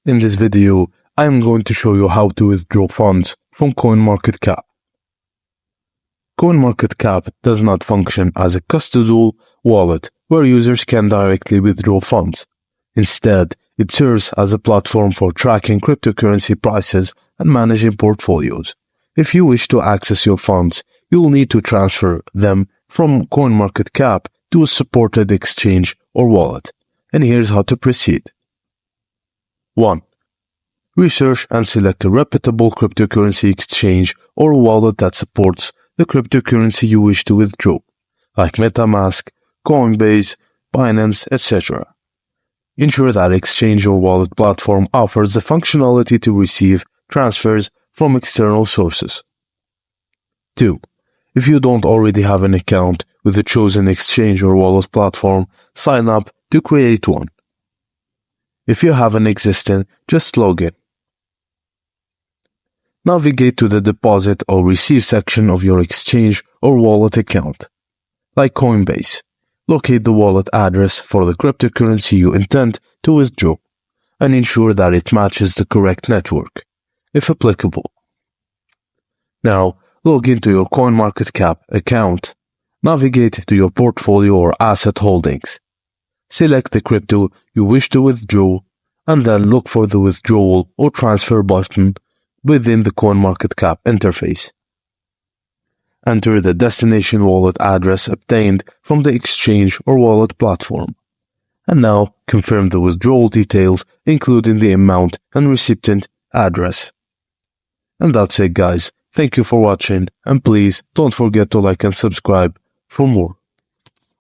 In this video, I am going to show you how to withdraw funds from CoinMarketCap. CoinMarketCap does not function as a custodial wallet where users can directly withdraw funds. Instead, it serves as a platform for tracking cryptocurrency prices and managing portfolios. If you wish to access your funds, you will need to transfer them from CoinMarketCap to a supported exchange or wallet. And here's how to proceed. 1. Research and select a reputable cryptocurrency exchange or wallet that supports the cryptocurrency you wish to withdraw, like MetaMask, Coinbase, Binance, etc. Ensure that exchange or wallet platform offers the functionality to receive transfers from external sources. 2. If you don't already have an account with the chosen exchange or wallet platform, sign up to create one. If you have an existing, just log in. Navigate to the deposit or receive section of your exchange or wallet account. Like Coinbase, locate the wallet address for the cryptocurrency you intend to withdraw and ensure that it matches the correct network, if applicable. Now, log into your CoinMarketCap account. Navigate to your portfolio or asset holdings. Select the crypto you wish to withdraw and then look for the withdrawal or transfer button within the CoinMarketCap interface. Enter the destination wallet address obtained from the exchange or wallet platform. And now confirm the withdrawal details, including the amount and recipient address. And that's it, guys. Thank you for watching, and please don't forget to like and subscribe for more.